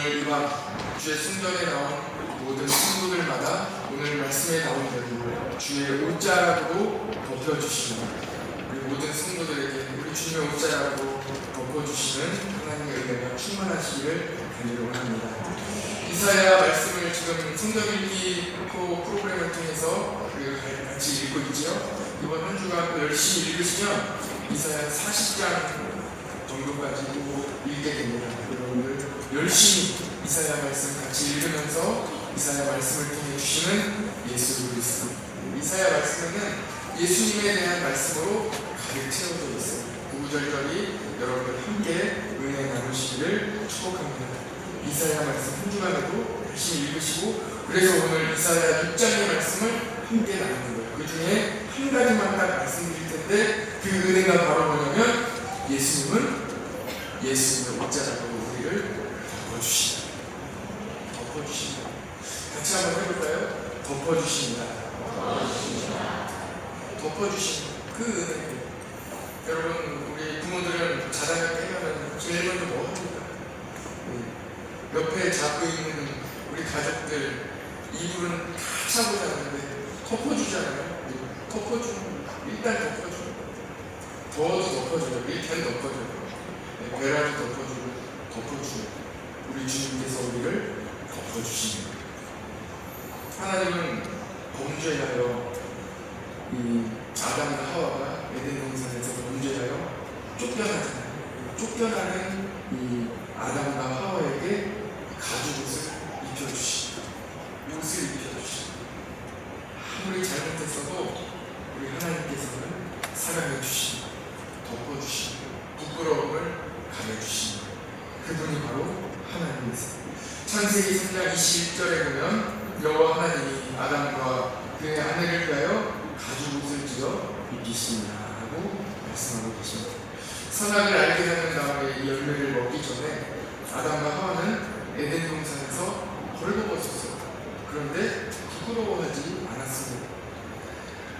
오늘 이 밤 주의 순전에 나온 모든 친구들마다 오늘 말씀에 나온 대로 주의 옷자락으로 덮여주시는 우리 모든 성도들에게 우리 주님의 옷자락으로 덮어주시는 하나님의 은혜가 충만하시기를 간절히 원합니다. 이사야 말씀을 지금 성경 읽기 프로그램을 통해서 같이 읽고 있지요. 이번 한 주간 열심히 읽으시면 이사야 40장 정도까지 읽게 됩니다. 여러분들 열심히 이사야 말씀 같이 읽으면서 이사야 말씀을 통해 주시는 예수 그리스도, 이사야 말씀에는 예수님에 대한 말씀으로 가득 채워져 있어요. 구구절절이 여러분들 함께 은혜 나누시기를 축복합니다. 이사야 말씀 한 주간에도 열심히 읽으시고, 그래서 오늘 이사야 6장의 말씀을 함께 나누는 거예요. 그 중에 한 가지만 딱 말씀드릴 텐데, 그 은혜가 바로 뭐냐면 예수님의 옷자락으로 우리를 덮어주신다. 같이 한번 해볼까요? 덮어주신다. 그 은혜. 여러분, 우리 부모들은 자다가 깨면 제일 먼저 뭐 합니까? 옆에 잡고 있는 우리 가족들 이불은 다 차고 자는데 덮어주잖아요. 일단 덮어줘요. 더워도 덮어줘요. 일단 덮어줘요. 배라도 덮어주고 우리 주님께서 우리를 덮어주십니다. 하나님은 범죄하여 이 아담과 하와가 에덴 동산에서 범죄하여 쫓겨나는 이 아담과 하와에게 가죽옷을 입혀주십니다. 옷을 입혀주십니다. 아무리 잘못했어도 우리 하나님께서는 사랑해주십니다. 덮어주십니다. 부끄러움을 가려주십니다. 그분이 바로 하나님이세요. 창세기 3장 21절에 보면 여호와 하나님이 아담과 그의 아내를 위하여 가죽옷을 지어 입히시니라 하고 말씀하고 계십니다. 선악을 알게 하는 다음에 이 열매를 먹기 전에 아담과 하와는 에덴 동산에서 벌거벗었어요. 그런데 부끄러워하지 않았습니다.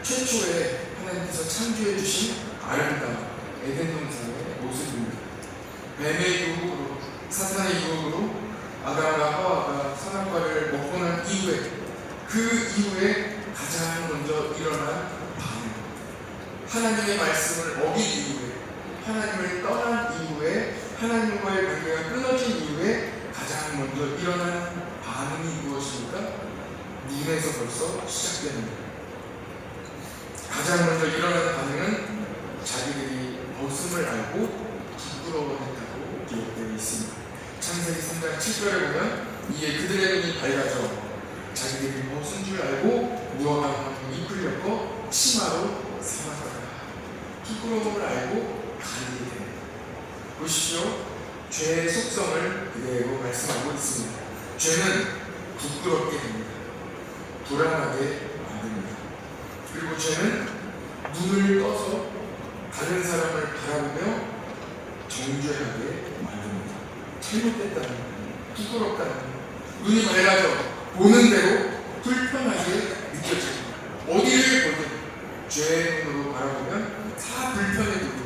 최초에 하나님께서 창조해 주신 아름다운 에덴 동산의 모습입니다. 뱀의 유혹으로, 사탄의 유혹으로 아담과 하와가 선악과를 먹고 난 이후에, 그 이후에 가장 먼저 일어난 반응, 하나님의 말씀을 어긴 이후에, 하나님을 떠난 이후에, 하나님과의 관계가 끊어진 이후에 가장 먼저 일어난 반응이 무엇입니까? 눈에서 벌써 시작되는 거예요. 가장 먼저 일어나는 반응은 자기들이 벗음을 알고 부끄러워했다고 기록되어 있습니다. 창세기 3장 7절에 보면 이에 그들의 눈이 밝아져 자기들이 벗은 줄 알고 무화과 나무 잎을 엮어 치마로 삼았더라. 부끄러움을 알고 가리게 됩니다. 보십시오. 죄의 속성을 그대로 말씀하고 있습니다. 죄는 부끄럽게 합니다. 불안하게 만듭니다. 그리고 죄는 눈을 떠서 다른 사람을 바라보며 정죄하게 만듭니다. 잘못됐다는, 부끄럽다는, 눈이 밝아져 보는 대로 불편하게 느껴집니다. 어디를 보든 죄의 눈으로 바라보면 다 불편해 보입니다.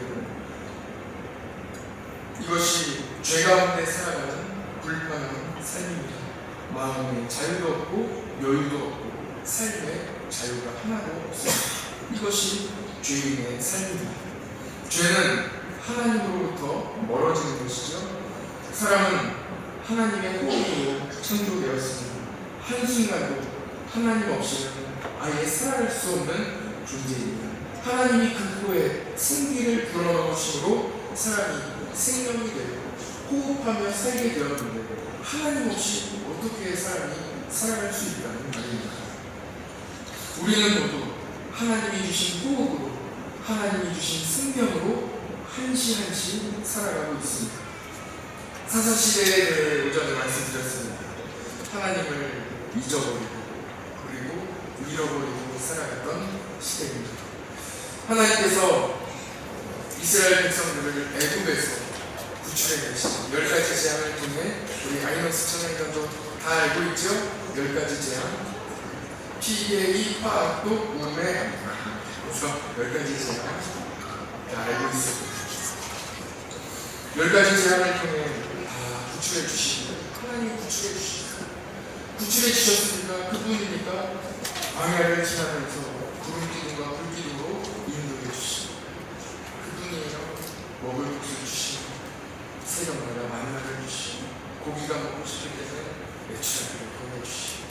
이것이 죄 가운데 살아가는 불편한 삶입니다. 마음에 자유도 없고 여유도 없고 삶의 자유가 하나도 없습니다. 이것이 죄인의 삶입니다. 죄는 하나님으로부터 멀어지는 것이죠. 사람은 하나님의 호흡으로 창조되었습니다. 한순간도 하나님 없이는 아예 살아갈 수 없는 존재입니다. 하나님이 그 후에 생기를 불어넣으심으로 사람이 생명이 되고 호흡하며 살게 되었는데, 하나님 없이 어떻게 사람이 살아갈 수 있다는 말입니다. 우리는 모두 하나님이 주신 호흡으로, 하나님이 주신 생명으로 한시한시 살아가고 있습니다. 사사시대에 오전에 말씀드렸습니다. 하나님을 잊어버리고 그리고 잃어버리고 살아갔던 시대입니다. 하나님께서 이스라엘 백성들을 애굽에서 구출해 내시죠. 10가지 재앙을 통해 우리 아이노스 청년견도 다 알고 있죠? 10가지 재앙. 피해, 파악도, 우매, 그래서 10가지 재앙 다 알고 있어요. 10가지 재앙을 통해 다 구출해 주시고 하나님 구출해 주시고 구출해 주셨으니까 그분이니까 광야를 지나면서 구름 기둥과 불 기둥으로 인도해 주시고 그분이에요. 먹을 것을 주시고 새벽마다 만나를 주시고 고기가 먹고 싶을 때는 메추라기를 보내주시고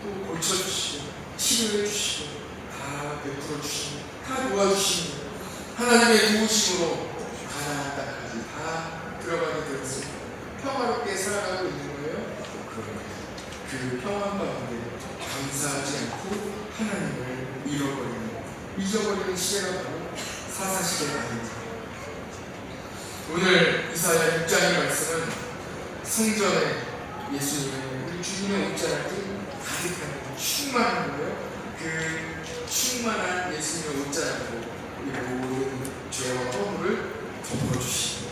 또 고쳐주시고 치료해 주시고 다 베풀어 주시고 다 도와주시고 하나님의 도우심으로 가나안 땅까지 다 들어가게 되었습니다. 평화롭게 살아가고 있는 거예요. 그러면 그 평안 가운데 감사하지 않고 하나님을 잊어버리는 시대가 바로 사사시대가 아닙니다. 오늘 이사야 6장의 말씀은 성전에 예수님의 우리 주님의 옷자락이 가득한 충만한 거예요. 그 충만한 예수님의 옷자락으로 우리 모든 죄와 허물을 덮어주십니다.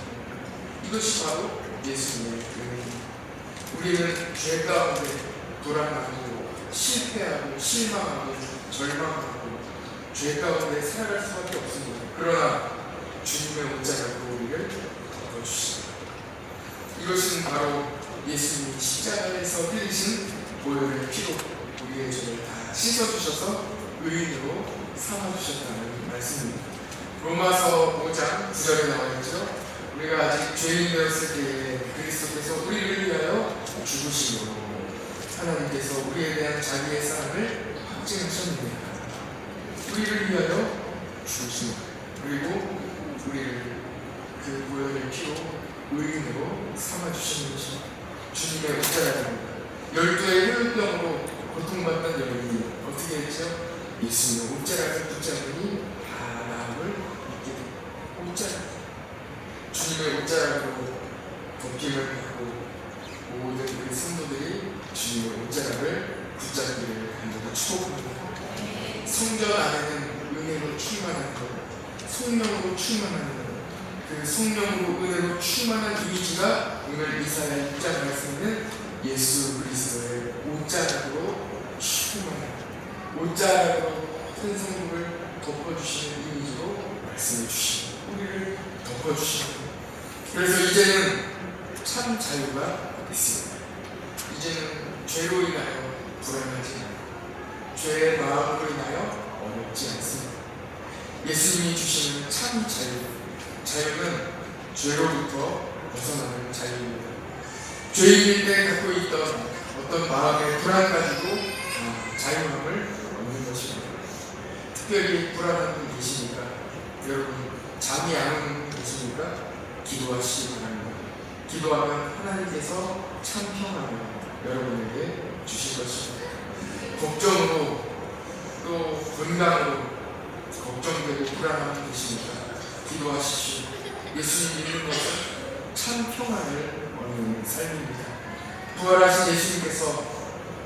이것이 바로 예수님의 은혜입니다. 우리는 죄 가운데 돌아가고 실패하고 실망하고 절망하고 죄 가운데 살아갈 수밖에 없습니다. 그러나 주님의 옷자락으로 우리를 덮어주십니다. 이것은 바로 예수님이 십자가에서 흘리신 보혈의 피로 우리의 죄를 다 씻어주셔서 의인으로 삼아주셨다는 말씀입니다. 로마서 5장 9절에 나와있죠. 우리가 아직 죄인 되었을 때에 그리스도께서 우리를 위하여 죽으심으로 하나님께서 우리에 대한 자기의 사랑을 확증하셨느니라. 우리를 위하여 죽으심으로 그리고 우리를 그 보혈의 피로 의인으로 삼아주신 것이 주님의 옷자락입니다. 12의 혈병으로 고통받는 여인이 어떻게 했죠? 예수님의 옷자락을 붙잡으니 다 나음을 입게 됩니다. 옷자락, 주님의 옷자락으로 돕김을 받고 모든 그 성도들이 주님의 옷자락을 붙잡기를 간절히 축복합니다. 성전 안에는 은혜로 충만한 것, 성령으로 충만한 것, 그 성령으로 은혜로 충만한 이미지가 오늘 이사야 6장 말씀에는 예수 그리스도의 옷자락으로 충만한 옷자락으로 큰 성도를 덮어주시는 이미지로 말씀해 주시고 우리를 덮어주시고 그래서 이제는 참 자유가 있습니다. 이제는 죄로 인하여 불안하지 않고 죄의 마음으로 인하여 어렵지 않습니다. 예수님이 주시는 참 자유는 죄로부터 벗어나는 자유입니다. 죄인일 때 갖고 있던 어떤 마음의 불안 가지고 자유함을 얻는 것입니다. 특별히 불안한 분 계십니까? 여러분 잠이 안 오는 분 계십니까? 기도하시기 바랍니다. 기도하면 하나님께서 참 평안을 여러분에게 주실 것입니다. 걱정으로 또 건강으로 걱정되고 불안한 분 계십니까? 기도하십시오. 예수님 믿는 것은 참 평안을 얻는 삶입니다. 부활하신 예수님께서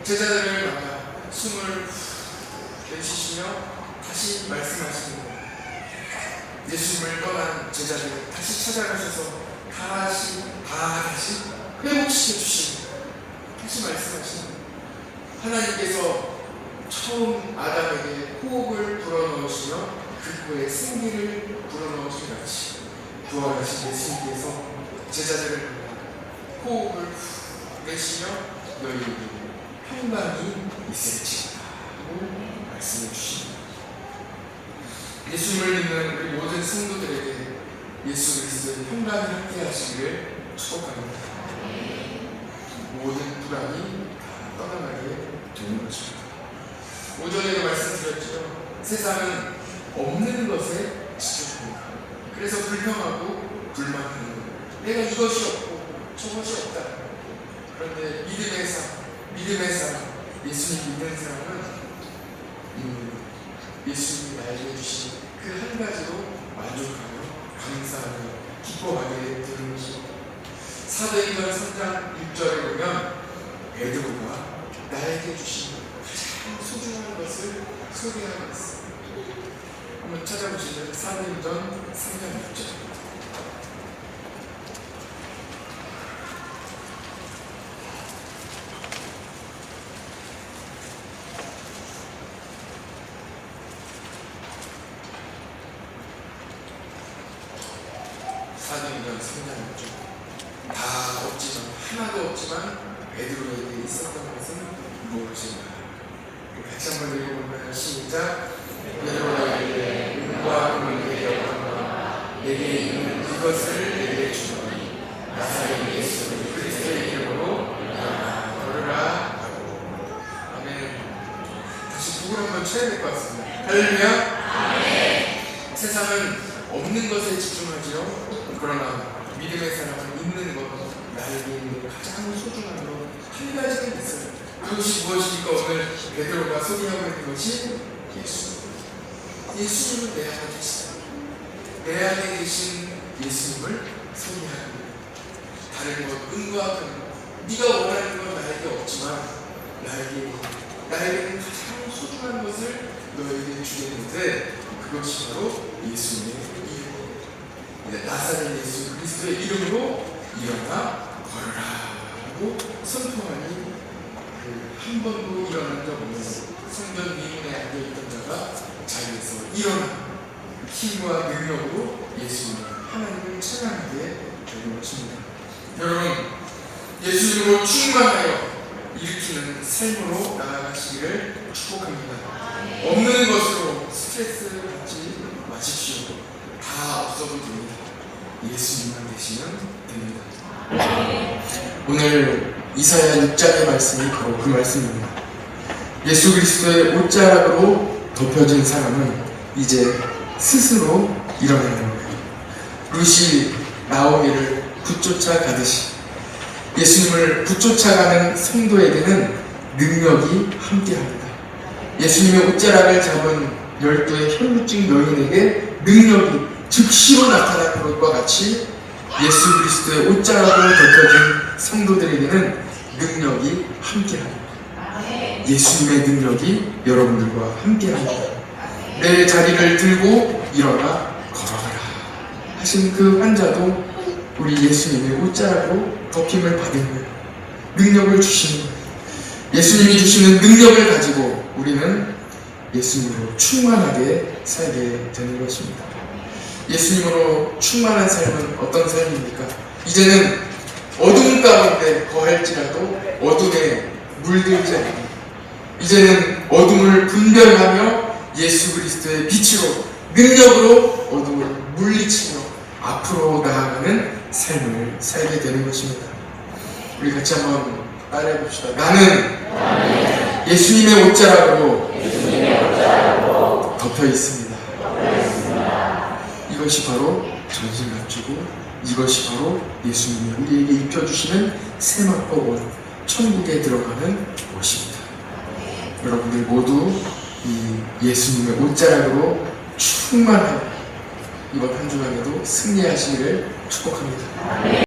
제자들을 만나 숨을 내쉬시며 다시 말씀하십니다. 예수님을 떠난 제자들 다시 찾아가셔서 다시 회복시켜 주시고 다시 말씀하십니다. 하나님께서 처음 아담에게 호흡을 불어넣으시며 그 코에 생기를 불어넣으신 같이 부활하신 예수님께서 제자들을 만나 호흡을 내쉬며 너희에게 평강이 있을지라고 말씀해 주십니다. 예수님을 믿는 우리 모든 성도들에게 예수 그리스도의 평강이 함께 하시기를 축복합니다. 모든 불안이 다 떠나가게 되는 것입니다. 오전에도 말씀드렸죠. 세상은 없는 것에 집중합니다. 그래서 불평하고 불만하는 거예요. 내가 이것이 없고 저것이 없다. 그런데 믿음의 사람, 예수님 믿는 사람은 예수님이 나에게 주신 그 한 가지로 만족하며 감사하며 기뻐하게 되는 것입니다. 사도행전 3장 6절에 보면 베드로가 나에게 주신 가장 소중한 것을 소개하고 있습니다. 한번 찾아보시면 사도행전 3장 6절. 사도행전 3장 6절. 다 다 없지만, 하나도 없지만 베드로에게 있었던 것은 무엇인가? 같이 한번 읽어보면 시작. 베드로에게 은과 금을 내게 얻었노라. 내게 있는 이것을 내게 주노니 나사렛 예수 그리스도의 이름으로 일어나 걸으라 하고. 아멘. 다시 북을 한번 쳐야 될 것 같습니다. 할렐루야. 세상은 없는 것에 집중하지요. 그러나 믿음의 사람은 있는 것, 나에게 있는 가장 소중한 것 한 가지는 있어요. 그것이 무엇입니까? 오늘 베드로가 소개하고 있는 것이 예수. 예수님은 내 안에 계시다. 내 안에 계신 예수님을 소개하는 거예요. 다른 것, 은과 금, 네가 원하는 건 나에게 없지만 나에게는 가장 소중한 것을 너에게 주겠는데 그것이 바로 예수님의 이름. 나사렛 예수 그리스도의 이름으로 일어나 걸어라 하고 선포하니 한 번도 일어난 적 없는 성전 미문에 앉아있던 자가 자리에서 일어나 힘과 능력으로 예수님을 하나님을 찬양하게 되는 것입니다. 여러분, 예수님으로 충만하여 일으키는 삶으로 나아가시기를 축복합니다. 없는 것으로 스트레스 받지 마십시오. 다 없어도 됩니다. 예수님만 계시면 됩니다. 오늘 이사야 6장의 말씀이 바로 그 말씀입니다. 예수 그리스도의 옷자락으로 덮여진 사람은 이제 스스로 일어나는 거예요. 룻이 나오미를 붙쫓아 가듯이 예수님을 붙쫓아가는 성도에게는 능력이 함께합니다. 예수님의 옷자락을 잡은 12의 혈루증 여인에게 능력이 즉시로 나타난 것과 같이 예수 그리스도의 옷자락으로 덮여진 성도들에게는 능력이 함께합니다. 예수님의 능력이 여러분들과 함께합니다. 내 자리를 들고 일어나 걸어가라 하신 그 환자도 우리 예수님의 옷자락으로 덮임을 받은 거예요. 능력을 주시는 거예요. 예수님이 주시는 능력을 가지고 우리는 예수님으로 충만하게 살게 되는 것입니다. 예수님으로 충만한 삶은 어떤 삶입니까? 이제는 어둠 가운데 거할지라도 어둠에 물들지 않는, 이제는 어둠을 분별하며 예수 그리스도의 빛으로 능력으로 어둠을 물리치며 앞으로 나아가는 삶을 살게 되는 것입니다. 우리 같이 한번 따라해 봅시다. 나는 예수님의 옷자락으로 덮여 있습니다. 이것이 바로 전신 갖추고, 이것이 바로 예수님이 우리에게 입혀주시는 새마포 옷, 천국에 들어가는 옷입니다. 여러분들 모두 이 예수님의 옷자락으로 충만하고 이번 한 주간에도 승리하시기를 축복합니다.